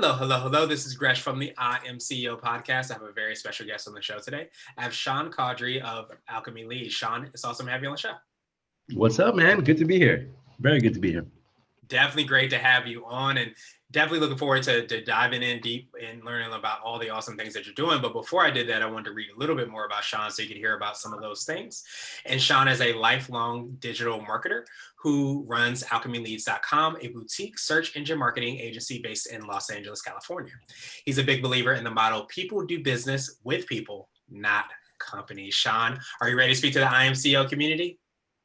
Hello, hello, hello. This is Gresh from the I Am CEO podcast. I have a very special guest on the show today. I have Sean Caudry of Alchemy Leads. Sean, it's awesome to have you on the show. What's up, man? Good to be here. Very good to be here. Definitely great to have you on, and definitely looking forward to diving in deep and learning about all the awesome things that you're doing. But before I did that, I wanted to read a little bit more about Sean so you could hear about some of those things. And Sean is a lifelong digital marketer who runs alchemyleads.com, a boutique search engine marketing agency based in Los Angeles, California. He's a big believer in the motto, people do business with people, not companies. Sean, are you ready to speak to the IMCO community?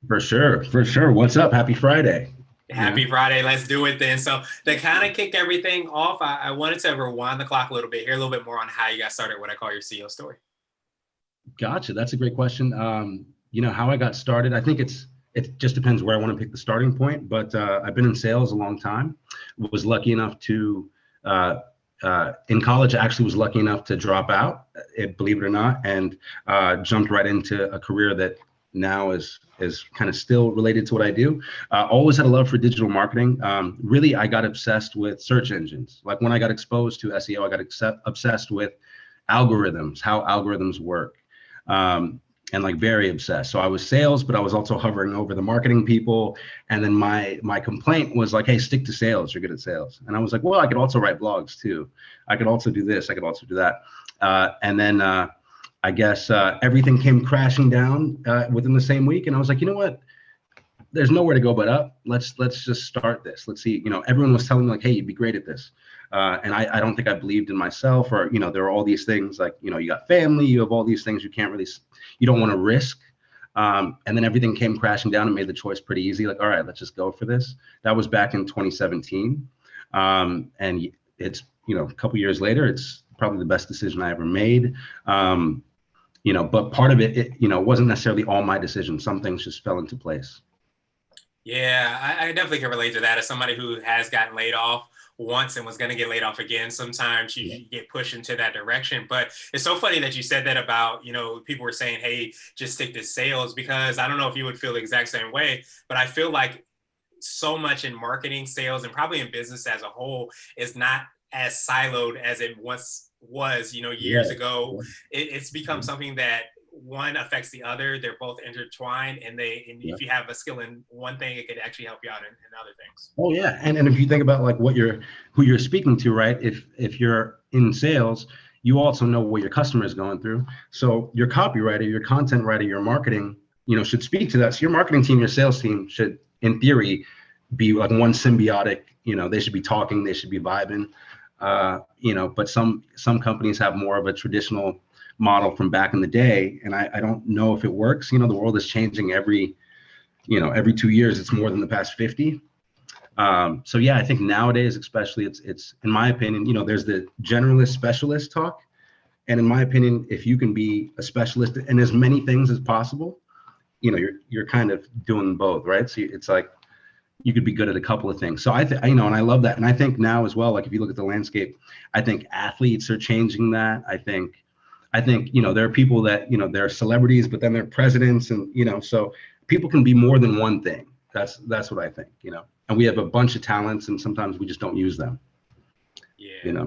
For sure. What's up? Happy Friday. Happy Friday. Let's do it then. So to kind of kick everything off, I wanted to rewind the clock a little bit, hear a little bit more on how you got started, what I call your CEO story. Gotcha. That's a great question. How I got started, I think it just depends where I want to pick the starting point, but I've been in sales a long time. Was lucky enough to, in college, I actually was lucky enough to drop out, believe it or not, and jumped right into a career that now is kind of still related to what I do. Always had a love for digital marketing. Really, I got obsessed with search engines. Like when I got exposed to SEO, I got obsessed with algorithms, how algorithms work, and like very obsessed. So I was sales, but I was also hovering over the marketing people. And then my complaint was like, hey, stick to sales. You're good at sales. And I was like, well, I could also write blogs too. I could also do this. I could also do that. And then I guess everything came crashing down within the same week. And I was like, you know what? There's nowhere to go but up. Let's just start this. Let's see, everyone was telling me like, hey, you'd be great at this. And I don't think I believed in myself, or, there are all these things like, you got family, you have all these things you don't want to risk. And then everything came crashing down and made the choice pretty easy. Like, all right, let's just go for this. That was back in 2017. And it's, a couple years later, it's probably the best decision I ever made. But part of it, wasn't necessarily all my decision. Some things just fell into place. Yeah, I definitely can relate to that as somebody who has gotten laid off once and was going to get laid off again. Sometimes you get pushed into that direction. But it's so funny that you said that about, people were saying, hey, just stick to sales, because I don't know if you would feel the exact same way, but I feel like so much in marketing, sales, and probably in business as a whole is not as siloed as it once was, years ago. It's become something that one affects the other. They're both intertwined, and if you have a skill in one thing, it could actually help you out in other things. Oh yeah, and if you think about like who you're speaking to, right? If you're in sales, you also know what your customer is going through. So your copywriter, your content writer, your marketing, should speak to that. So your marketing team, your sales team should, in theory, be like one symbiotic. They should be talking, they should be vibing. But some companies have more of a traditional model from back in the day, and I don't know if it works. The world is changing every 2 years. It's more than the past 50. So yeah, I think nowadays, especially, it's in my opinion, there's the generalist specialist talk, and in my opinion, if you can be a specialist in as many things as possible, you're kind of doing both, right? So it's like you could be good at a couple of things. So and I love that. And I think now as well, like if you look at the landscape, I think athletes are changing that. I think, there are people that, they're celebrities, but then they're presidents, and, so people can be more than one thing. That's what I think, and we have a bunch of talents, and sometimes we just don't use them. Yeah.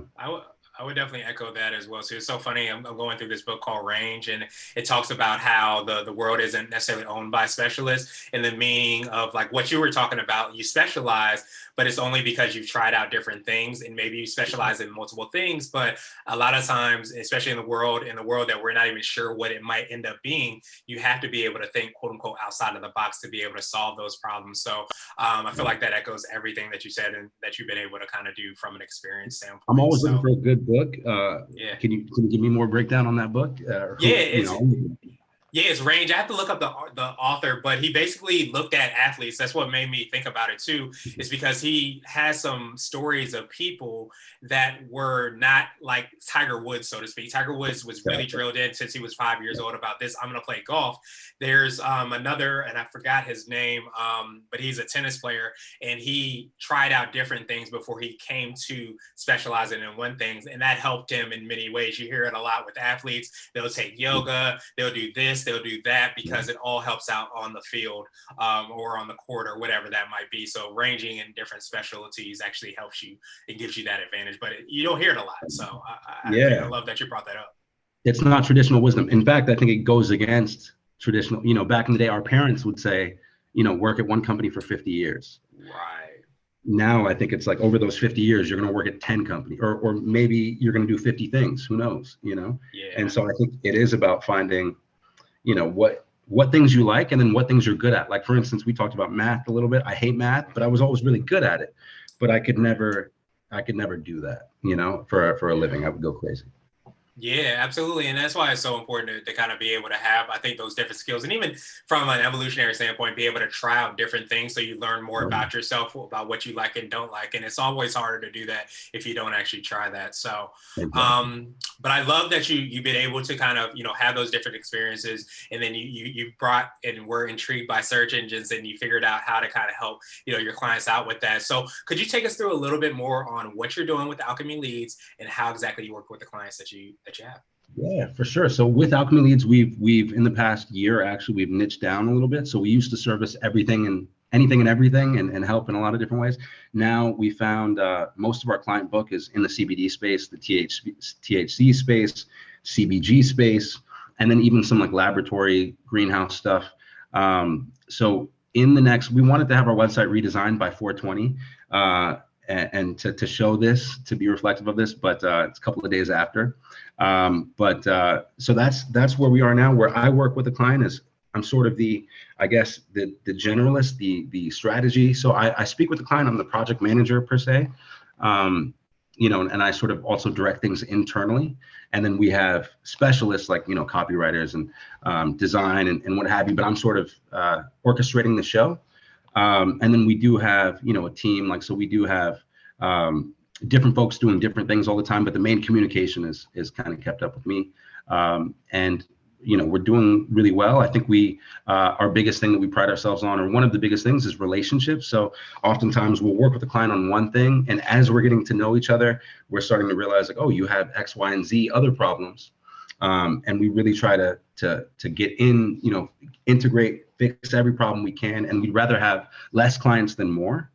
I would definitely echo that as well. So it's so funny. I'm going through this book called Range, and it talks about how the world isn't necessarily owned by specialists, and the meaning of like what you were talking about. You specialize, but it's only because you've tried out different things, and maybe you specialize in multiple things. But a lot of times, especially in the world that we're not even sure what it might end up being, you have to be able to think, quote unquote, outside of the box to be able to solve those problems. So I feel like that echoes everything that you said and that you've been able to kind of do from an experience standpoint. I'm always looking for a good book. Can you give me more breakdown on that book? It's Range. I have to look up the author, but he basically looked at athletes. That's what made me think about it too, is because he has some stories of people that were not like Tiger Woods, so to speak. Tiger Woods was really drilled in since he was 5 years old about this. I'm going to play golf. There's another, and I forgot his name, but he's a tennis player, and he tried out different things before he came to specializing in one thing, and that helped him in many ways. You hear it a lot with athletes. They'll take yoga, they'll do this, this, they'll do that, because it all helps out on the field, or on the court, or whatever that might be. So ranging in different specialties actually helps you and gives you that advantage, but you don't hear it a lot. So I Yeah, love that you brought that up. it's not traditional wisdom. In fact, I think it goes against traditional, back in the day, our parents would say, work at one company for 50 years. Right. Now I think it's like over those 50 years, you're going to work at 10 companies, or maybe you're going to do 50 things, who knows. And Yeah. so I think it is about finding, what things you like, and then what things you're good at. Like, for instance, we talked about math a little bit. I hate math, but I was always really good at it. But I could never do that, for a living. I would go crazy. Yeah, absolutely. And that's why it's so important to kind of be able to have, I think, those different skills. And even from an evolutionary standpoint, be able to try out different things so you learn more about yourself, about what you like and don't like. And it's always harder to do that if you don't actually try that. So, Exactly. but I love that you've been able to kind of, have those different experiences. And then you brought and were intrigued by search engines, and you figured out how to kind of help, your clients out with that. So could you take us through a little bit more on what you're doing with Alchemy Leads and how exactly you work with the clients that you have? Yeah, for sure. So with Alchemy Leads, we've in the past year, actually, we've niched down a little bit. So we used to service everything and anything and everything, and help in a lot of different ways. Now we found most of our client book is in the CBD space, the THC space, CBG space, and then even some like laboratory greenhouse stuff. So we wanted to have our website redesigned by 420. And to show this, to be reflective of this, but it's a couple of days after. So that's where we are now. Where I work with the client is, I'm sort of the generalist, the strategy. So I speak with the client. I'm the project manager per se, and I sort of also direct things internally. And then we have specialists like copywriters and design and what have you. But I'm sort of orchestrating the show. And then we do have, a team, so we do have different folks doing different things all the time, but the main communication is kind of kept up with me. And, we're doing really well. I think our biggest thing that we pride ourselves on, or one of the biggest things, is relationships. So oftentimes we'll work with the client on one thing, and as we're getting to know each other, we're starting to realize like, oh, you have X, Y, and Z other problems. And we really try to get in, integrate, fix every problem we can, and we'd rather have less clients than more.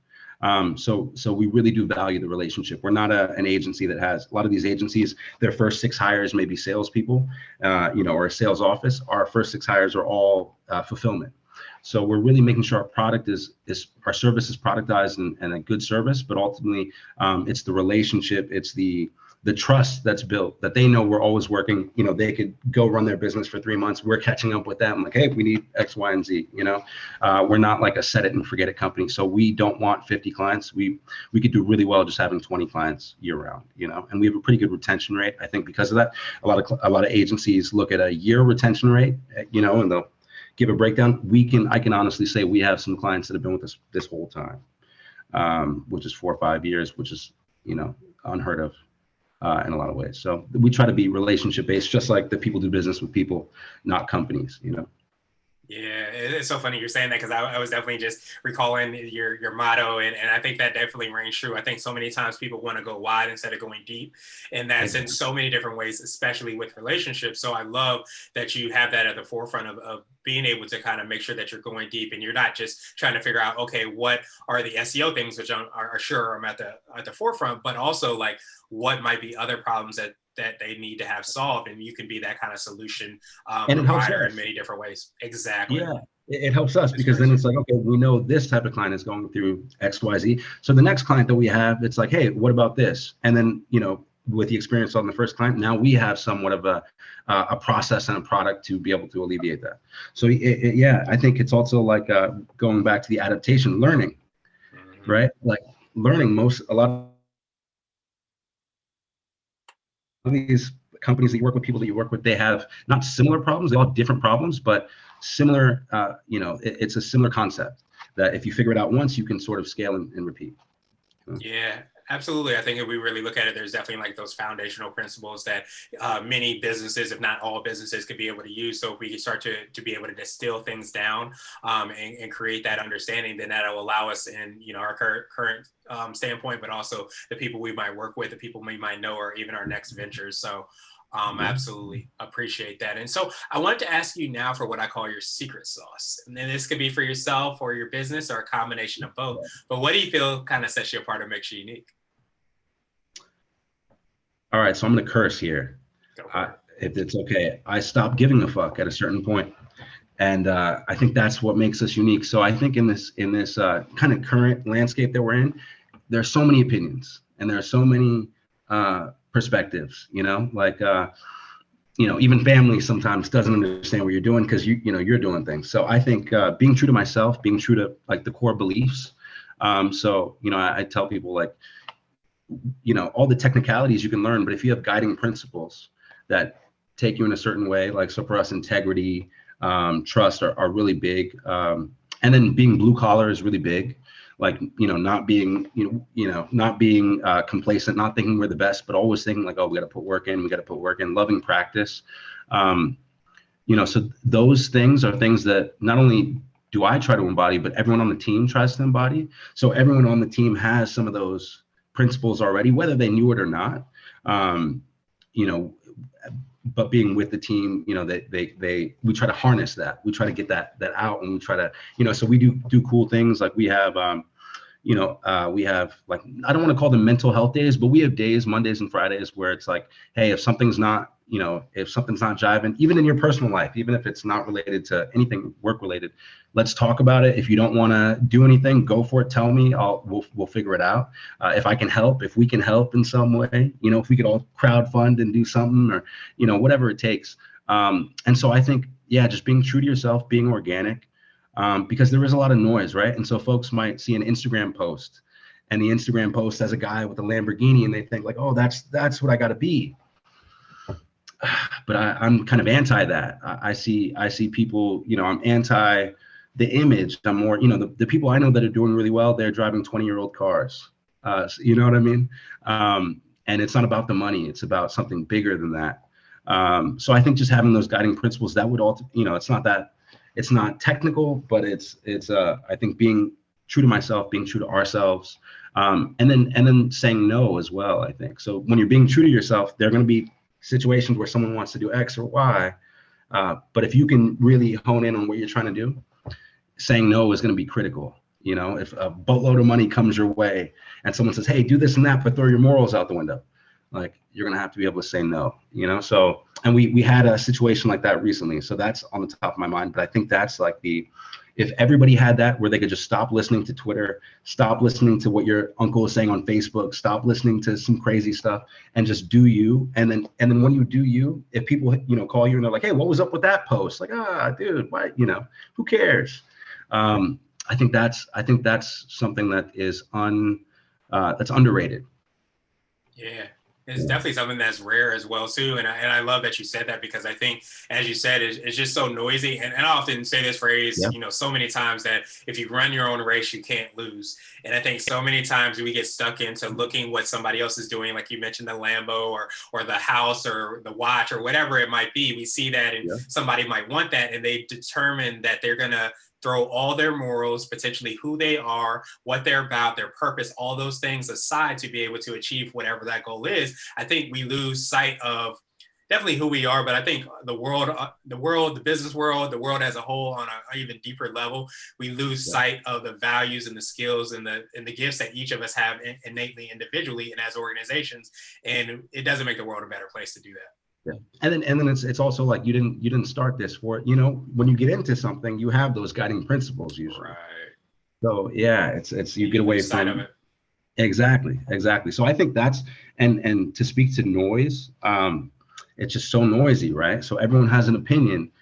So we really do value the relationship. We're not an agency that has a lot of these agencies. Their first 6 hires may be salespeople, or a sales office. Our first 6 hires are all fulfillment. So we're really making sure our product is our service is productized and a good service, but ultimately it's the relationship, it's the trust that's built, that they know we're always working. They could go run their business for 3 months. We're catching up with them. Like, hey, we need X, Y, and Z. We're not like a set it and forget it company. So we don't want 50 clients. We could do really well just having 20 clients year round. And we have a pretty good retention rate. I think because of that, a lot of agencies look at a year retention rate, and they'll give a breakdown. I can honestly say we have some clients that have been with us this whole time, which is 4 or 5 years, which is unheard of. In a lot of ways. So we try to be relationship based, just like the people do business with people, not companies. Yeah, it's so funny you're saying that, because I was definitely just recalling your motto, and I think that definitely rings true. I think so many times people want to go wide instead of going deep, and that's in so many different ways, especially with relationships. So I love that you have that at the forefront of being able to kind of make sure that you're going deep, and you're not just trying to figure out, okay, what are the SEO things, which are sure I'm at the forefront, but also like what might be other problems that they need to have solved, and you can be that kind of solution And it helps provider in us. many different ways. Exactly. Yeah, it helps us, It's because then crazy. it's like, okay, we know this type of client is going through X, Y, Z. So the next client that we have, it's like, hey, what about this? And then, with the experience on the first client, now we have somewhat of a process and a product to be able to alleviate that. So yeah, I think it's also like going back to the adaptation, learning, Mm-hmm. right? Like learning a lot of these companies that you work with, people that you work with, they have not similar problems. They all have different problems, but similar, it's a similar concept that if you figure it out once, you can sort of scale and repeat. Yeah, absolutely. I think if we really look at it, there's definitely like those foundational principles that many businesses, if not all businesses, could be able to use. So if we can start to be able to distill things down and create that understanding, then that'll allow us in our current standpoint, but also the people we might work with, the people we might know, or even our next ventures. So Absolutely appreciate that. And so I wanted to ask you now for what I call your secret sauce. And then this could be for yourself or your business or a combination of both. But what do you feel kind of sets you apart or makes you unique? All right, so I'm gonna curse here. If it's okay, I stopped giving a fuck at a certain point, and I think that's what makes us unique. So I think in this kind of current landscape that we're in, there's so many opinions and there are so many perspectives. Even family sometimes doesn't understand what you're doing because you're doing things. So I think being true to myself, being true to like the core beliefs. I tell people like, all the technicalities you can learn, but if you have guiding principles that take you in a certain way, like so for us, integrity, trust are really big. And then being blue collar is really big. Like, not being, not being complacent, not thinking we're the best, but always thinking like, oh, we got to put work in, loving practice. So those things are things that not only do I try to embody, but everyone on the team tries to embody. So everyone on the team has some of those principles already, whether they knew it or not. But being with the team, we try to harness that. We try to get that out, and we try to, so we do cool things like we have, we have like, I don't want to call them mental health days, but we have days, Mondays and Fridays, where it's like, hey, if something's not jiving, even in your personal life, even if it's not related to anything work related, let's talk about it. If you don't want to do anything, go for it. Tell me, we'll figure it out. If I can help, if we can help in some way, if we could all crowd fund and do something, or, whatever it takes. And so I think, just being true to yourself, being organic, because there is a lot of noise, right? And so folks might see an Instagram post, and the Instagram post has a guy with a Lamborghini, and they think like, oh, that's what I got to be. But I'm kind of anti that. I see people, I'm anti the image. I'm more, the people I know that are doing really well, they're driving 20-year-old cars. You know what I mean? And it's not about the money. It's about something bigger than that. So I think just having those guiding principles, that would all, it's not technical, but it's I think being true to myself, being true to ourselves, and then saying no as well. I think so. When you're being true to yourself, there are going to be situations where someone wants to do X or Y, but if you can really hone in on what you're trying to do, saying no is going to be critical. If a boatload of money comes your way and someone says, hey, do this and that, but throw your morals out the window, like, you're going to have to be able to say no. So, and we had a situation like that recently, so that's on the top of my mind. But I think that's like if everybody had that, where they could just stop listening to Twitter, stop listening to what your uncle is saying on Facebook, stop listening to some crazy stuff, and just do you. And then when you do you, if people, call you and they're like, hey, what was up with that post? Like, dude, why, who cares? I think that's something that is that's underrated. Yeah. It's definitely something that's rare as well too, and I love that you said that, because I think, as you said, it's just so noisy. And I often say this phrase, so many times, that if you run your own race, you can't lose. And I think so many times we get stuck into looking what somebody else is doing, like you mentioned, the Lambo or the house or the watch or whatever it might be. We see that, and somebody might want that, and they determine that they're gonna throw all their morals, potentially who they are, what they're about, their purpose, all those things aside to be able to achieve whatever that goal is. I think we lose sight of definitely who we are, but I think the world, the business world, the world as a whole, on an even deeper level, we lose sight of the values and the skills and the gifts that each of us have innately, individually, and as organizations. And it doesn't make the world a better place to do that. Yeah. And then it's also like you didn't start this for it. When you get into something, you have those guiding principles usually. Right. So it's you get away from of it. Exactly. So I think that's and to speak to noise, it's just so noisy, right? So everyone has an opinion.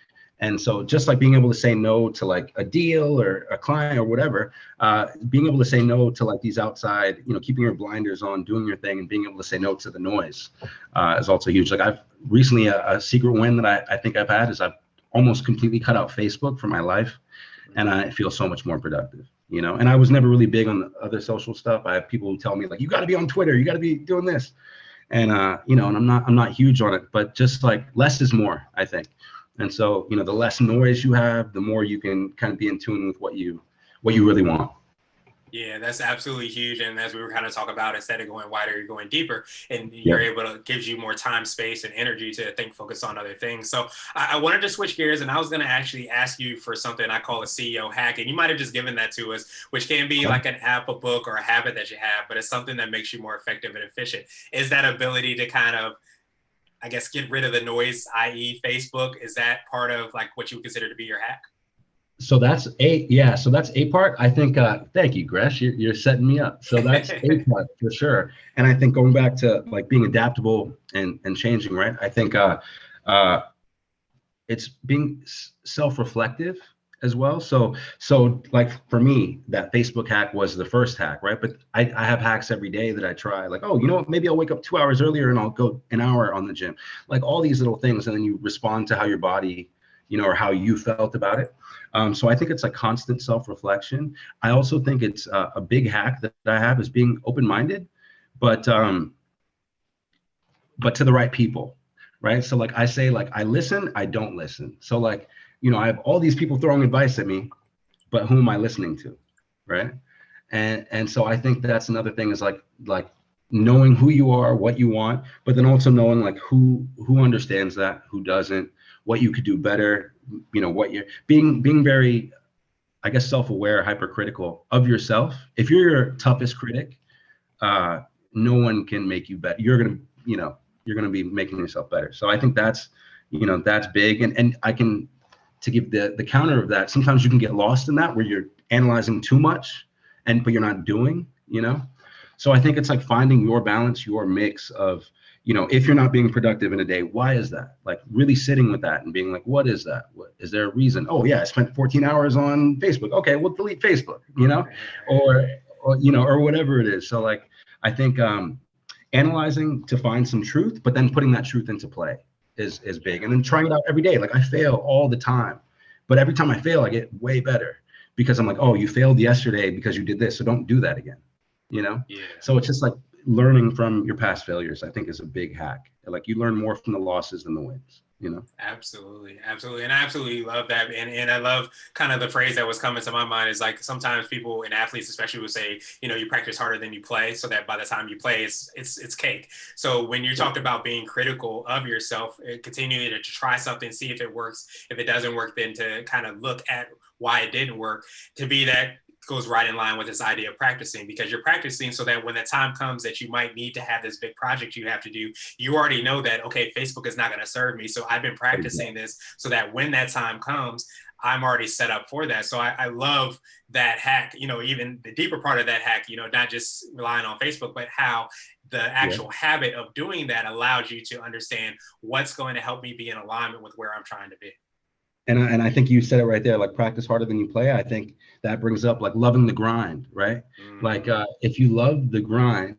And so just like being able to say no to like a deal or a client or whatever, being able to say no to like these outside, keeping your blinders on, doing your thing, and being able to say no to the noise is also huge. Like I've recently, a secret win that I think I've had is I've almost completely cut out Facebook for my life, and I feel so much more productive, and I was never really big on the other social stuff. I have people who tell me like, you got to be on Twitter, you got to be doing this. And, and I'm not huge on it, but just like less is more, I think. And so, the less noise you have, the more you can kind of be in tune with what you really want. Yeah, that's absolutely huge. And as we were kind of talking about, instead of going wider, you're going deeper, and you're Yep. able to gives you more time, space, and energy to think, focus on other things. So I wanted to switch gears, and I was going to actually ask you for something I call a CEO hack, and you might have just given that to us, which can be Okay. like an app, a book, or a habit that you have, but it's something that makes you more effective and efficient. Is that ability to kind of, I guess, get rid of the noise, i.e., Facebook? Is that part of like what you would consider to be your hack? So that's a yeah. So that's a part. I think. Thank you, Gresh. You're setting me up. So that's a part for sure. And I think going back to like being adaptable and changing, right? I think uh, it's being self-reflective as well. So like for me, that Facebook hack was the first hack, right? But I have hacks every day that I try. Like, oh, you know what? Maybe I'll wake up 2 hours earlier and I'll go an hour on the gym. Like all these little things, and then you respond to how your body, or how you felt about it. So I think it's like constant self-reflection. I also think it's a big hack that I have is being open-minded, but to the right people, right? So like I say, like I listen, I don't listen. So like, I have all these people throwing advice at me, but who am I listening to, right? And so I think that's another thing is like knowing who you are, what you want, but then also knowing like who understands that, who doesn't, what you could do better, what you're being very, I guess, self-aware, hypercritical of yourself. If you're your toughest critic, uh, no one can make you better. You're gonna be making yourself better. So I think that's big. And I can to give the counter of that. Sometimes you can get lost in that where you're analyzing too much, but you're not doing. So I think it's like finding your balance, your mix of, if you're not being productive in a day, why is that? Like really sitting with that and being like, what is that? What is there a reason? Oh yeah, I spent 14 hours on Facebook. Okay, we'll delete Facebook, or whatever it is. So like I think analyzing to find some truth, but then putting that truth into play is big. And then trying it out every day. Like I fail all the time, but every time I fail, I get way better because I'm like, oh, you failed yesterday because you did this, so don't do that again. Yeah. So it's just like learning from your past failures, I think, is a big hack. Like you learn more from the losses than the wins. Absolutely, absolutely, and I absolutely love that, and I love kind of the phrase that was coming to my mind is like sometimes people and athletes especially will say, you practice harder than you play, so that by the time you play, it's cake. So when you talked about being critical of yourself, continuing to try something, see if it works. If it doesn't work, then to kind of look at why it didn't work. To be that goes right in line with this idea of practicing because you're practicing so that when the time comes that you might need to have this big project you have to do, you already know that, okay, Facebook is not going to serve me. So I've been practicing this so that when that time comes, I'm already set up for that. So I love that hack, even the deeper part of that hack, not just relying on Facebook, but how the Yeah. actual habit of doing that allows you to understand what's going to help me be in alignment with where I'm trying to be. And I think you said it right there, like practice harder than you play. I think that brings up like loving the grind, right? Like Mm-hmm. if you love the grind,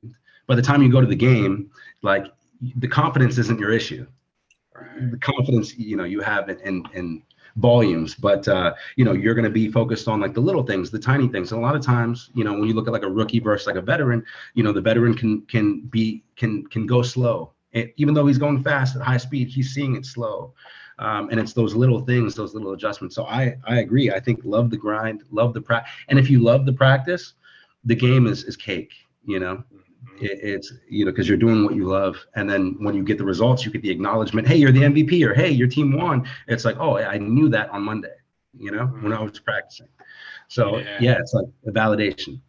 by the time you go to the game, like the confidence isn't your issue. Right. The confidence, you have it in volumes, but you're going to be focused on like the little things, the tiny things. And a lot of times, when you look at like a rookie versus like a veteran, the veteran can go slow. Even though he's going fast at high speed, he's seeing it slow. And it's those little things, those little adjustments. So I agree. I think love the grind, love the practice. And if you love the practice, the game is cake, Mm-hmm. it's because you're doing what you love, and then when you get the results, you get the acknowledgement, hey, you're the MVP, or hey, your team won. It's like, oh, I knew that on Monday, when I Mm-hmm. was practicing. So Yeah. yeah, it's like a validation.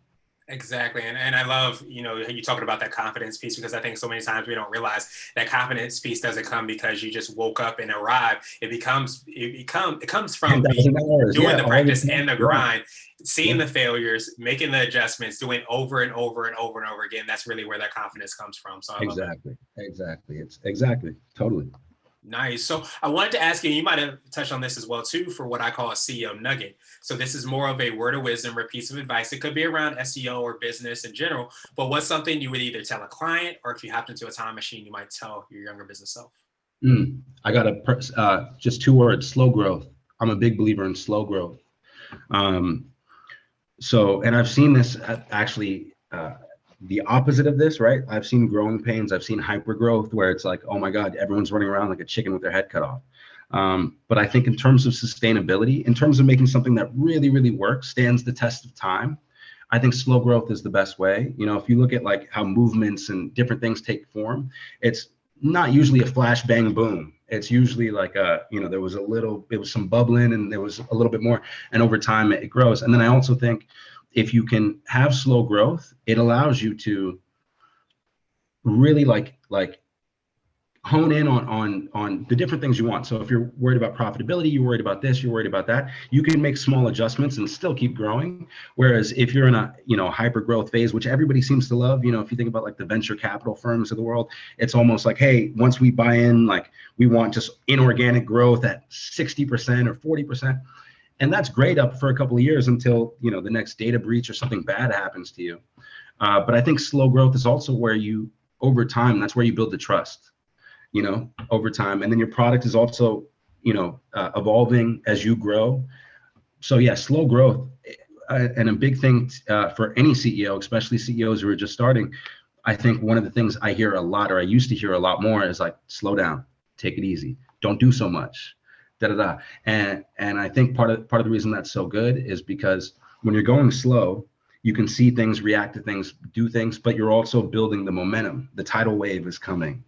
Exactly. And I love, you talking about that confidence piece because I think so many times we don't realize that confidence piece doesn't come because you just woke up and arrived. It comes from the 10,000 hours, doing yeah, the all the practice time. and the Yeah, grind, seeing yeah, the failures, making the adjustments, doing over and over and over and over again. That's really where that confidence comes from. So I love it. exactly, it's exactly, totally. Nice. So I wanted to ask you, you might have touched on this as well too, for what I call a CEO nugget. So this is more of a word of wisdom or piece of advice. It could be around SEO or business in general, but what's something you would either tell a client or if you hopped into a time machine, you might tell your younger business self? I got just 2 words: slow growth. I'm a big believer in slow growth. um, and I've seen this actually, the opposite of this, right? I've seen growing pains. I've seen hyper growth where it's like, oh my God, everyone's running around like a chicken with their head cut off. But I think in terms of sustainability, in terms of making something that really, really works, stands the test of time, I think slow growth is the best way. If you look at like how movements and different things take form, it's not usually a flash bang boom. It's usually like there was it was some bubbling and there was a little bit more, and over time it grows. And then I also think if you can have slow growth, it allows you to really like hone in on the different things you want. So if you're worried about profitability, you're worried about this, you're worried about that, you can make small adjustments and still keep growing. Whereas if you're in a hyper growth phase, which everybody seems to love, if you think about like the venture capital firms of the world, it's almost like, hey, once we buy in, like we want just inorganic growth at 60% or 40%. And that's great up for a couple of years until the next data breach or something bad happens to you. But I think slow growth is also where over time, that's where you build the trust. Over time. And then your product is also, evolving as you grow. So yeah, slow growth. And a big thing for any CEO, especially CEOs who are just starting, I think one of the things I hear a lot, or I used to hear a lot more, is like, slow down, take it easy, don't do so much, da da da. And I think part of the reason that's so good is because when you're going slow, you can see things, react to things, do things, but you're also building the momentum. The tidal wave is coming,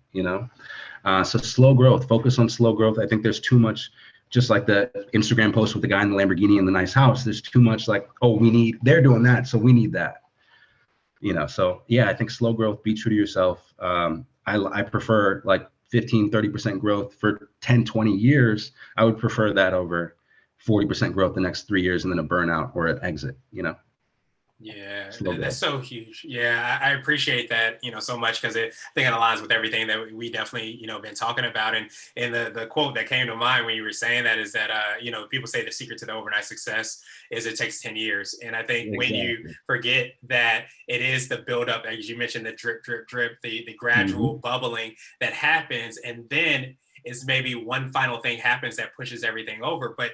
So slow growth, focus on slow growth. I think there's too much, just like the Instagram post with the guy in the Lamborghini in the nice house. There's too much like, oh, they're doing that, so we need that. So yeah, I think slow growth, be true to yourself. I prefer like 15, 30% growth for 10, 20 years. I would prefer that over 40% growth the next 3 years and then a burnout or an exit, Yeah, Slow that's growth. so huge. Yeah, I appreciate that, so much, because I think it aligns with everything that we definitely, been talking about. And the quote that came to mind when you were saying that is that, people say the secret to the overnight success is it takes 10 years. And I think when you Exactly. forget that it is the buildup, as you mentioned, the drip, drip, drip, the gradual Mm-hmm. bubbling that happens. And then it's maybe one final thing happens that pushes everything over. But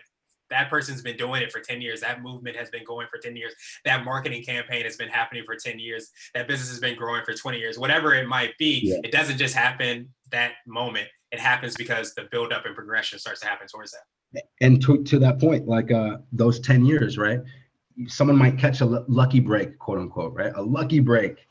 that person's been doing it for 10 years. That movement has been going for 10 years. That marketing campaign has been happening for 10 years. That business has been growing for 20 years. Whatever it might be, Yeah. it doesn't just happen that moment. It happens because the buildup and progression starts to happen towards that. And to that point, like those 10 years, right? Someone might catch a lucky break, quote unquote, right? A lucky break.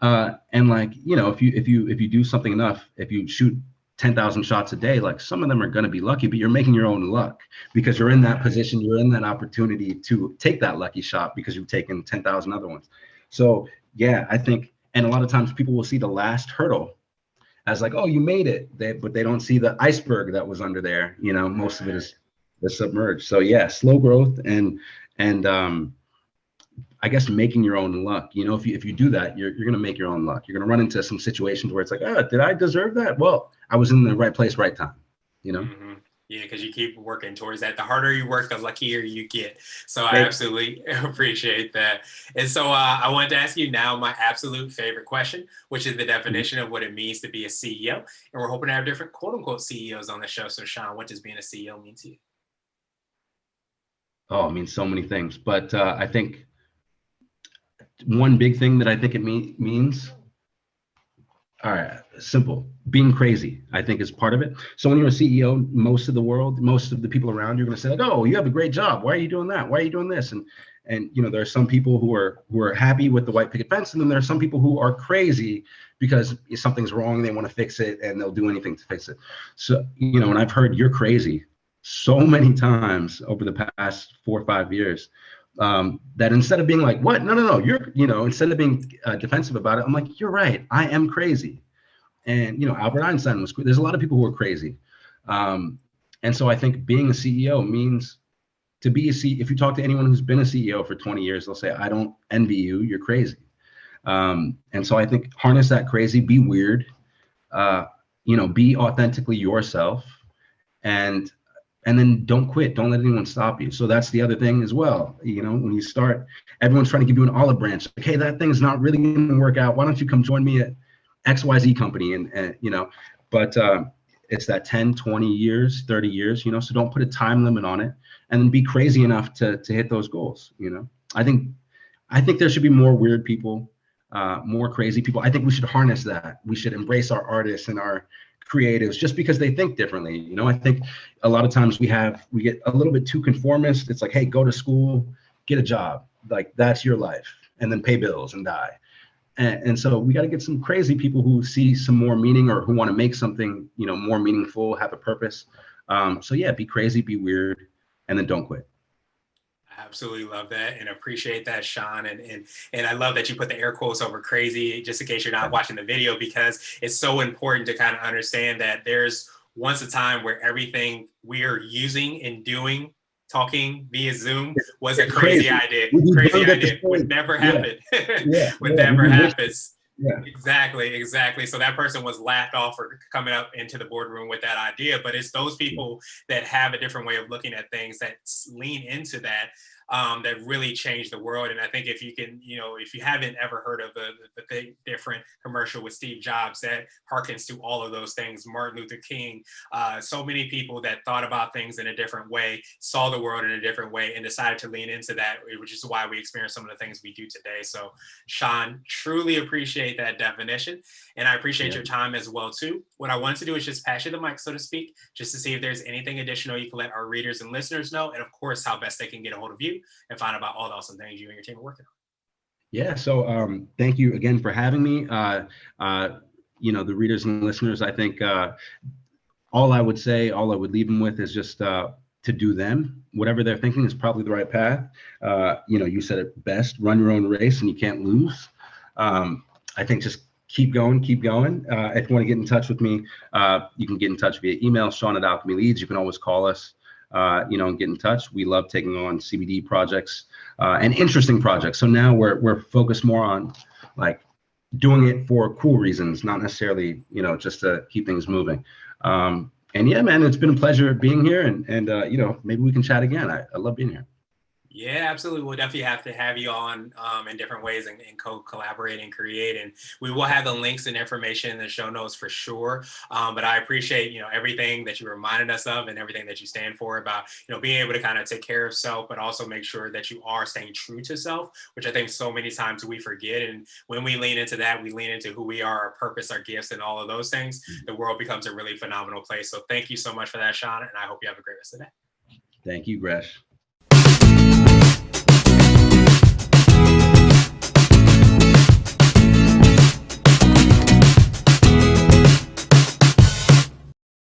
And like, if you do something enough, if you shoot 10,000 shots a day, like some of them are going to be lucky, but you're making your own luck because you're in that position, you're in that opportunity to take that lucky shot because you've taken 10,000 other ones. So yeah, I think, and a lot of times people will see the last hurdle as like, oh, you made it, but they don't see the iceberg that was under there. Most of it is submerged. So yeah, slow growth and I guess making your own luck. If you do that, you're going to make your own luck. You're going to run into some situations where it's like, oh, did I deserve that? Well, I was in the right place, right time. Mm-hmm. Yeah, because you keep working towards that. The harder you work, the luckier you get. So I Hey. absolutely appreciate that. And so I wanted to ask you now my absolute favorite question, which is the definition of what it means to be a CEO. And we're hoping to have different quote unquote CEOs on the show. So Sean, what does being a CEO mean to you? Oh, it means so many things, but I think one big thing that I think it means, all right, simple. Being crazy, I think, is part of it. So when you're a CEO, most of the people around you are going to say, like, "Oh, you have a great job. Why are you doing that? Why are you doing this?" And there are some people who are happy with the white picket fence, and then there are some people who are crazy because something's wrong, they want to fix it, and they'll do anything to fix it. So and I've heard "you're crazy" so many times over the past 4 or 5 years. That instead of being like, what? No, instead of being defensive about it, I'm like, you're right. I am crazy. And, Albert Einstein was, there's a lot of people who are crazy. And so I think being a CEO means to be if you talk to anyone who's been a CEO for 20 years, they'll say, I don't envy you. You're crazy. And so I think harness that crazy, be weird, be authentically yourself, and then don't quit. Don't let anyone stop you. So that's the other thing as well. When you start, everyone's trying to give you an olive branch. Like, hey, that thing's not really going to work out. Why don't you come join me at XYZ company? But it's that 10, 20 years, 30 years, so don't put a time limit on it, and then be crazy enough to hit those goals. I think there should be more weird people, more crazy people. I think we should harness that. We should embrace our artists and our creatives just because they think differently. I think a lot of times we get a little bit too conformist. It's like, hey, go to school, get a job. Like, that's your life. and then pay bills and die. And so we got to get some crazy people who see some more meaning, or who want to make something, more meaningful, have a purpose. So yeah, be crazy, be weird, and then don't quit. I absolutely love that and appreciate that, Sean. And I love that you put the air quotes over crazy, just in case you're not watching the video, because it's so important to kind of understand that there's once a time where everything we're using and doing, talking via Zoom, was a It's crazy crazy. idea. We Crazy don't get to idea. say, Would never yeah, happen. yeah, Would yeah. never We wish, happen. yeah, Exactly. So that person was laughed off for coming up into the boardroom with that idea. But it's those people that have a different way of looking at things that lean into that, that really change the world. And I think if you can, if you haven't ever heard of the big different commercial with Steve Jobs, that harkens to all of those things. Martin Luther King, so many people that thought about things in a different way, saw the world in a different way, and decided to lean into that, which is why we experience some of the things we do today. So, Sean, truly appreciate that definition. And I appreciate yeah. your time as well, too. What I want to do is just pass you the mic, so to speak, just to see if there's anything additional you can let our readers and listeners know. And of course, how best they can get a hold of you and find out about all the awesome things you and your team are working on. Yeah. So thank you again for having me. The readers and listeners, I think all I would leave them with is just to do them. Whatever they're thinking is probably the right path. You said it best: run your own race, and you can't lose. I think just keep going, keep going. If you want to get in touch with me, you can get in touch via email, Sean@Alchemy Leads. You can always call us, and get in touch. We love taking on CBD projects and interesting projects. So now we're focused more on like doing it for cool reasons, not necessarily, just to keep things moving. And yeah, man, it's been a pleasure being here, and maybe we can chat again. I love being here. Yeah, absolutely. We'll definitely have to have you on in different ways and co-collaborate and create. And we will have the links and information in the show notes for sure. But I appreciate, everything that you reminded us of and everything that you stand for about, being able to kind of take care of self, but also make sure that you are staying true to self, which I think so many times we forget. And when we lean into that, we lean into who we are, our purpose, our gifts, and all of those things. The world becomes a really phenomenal place. So thank you so much for that, Sean. And I hope you have a great rest of the day. Thank you, Gresh.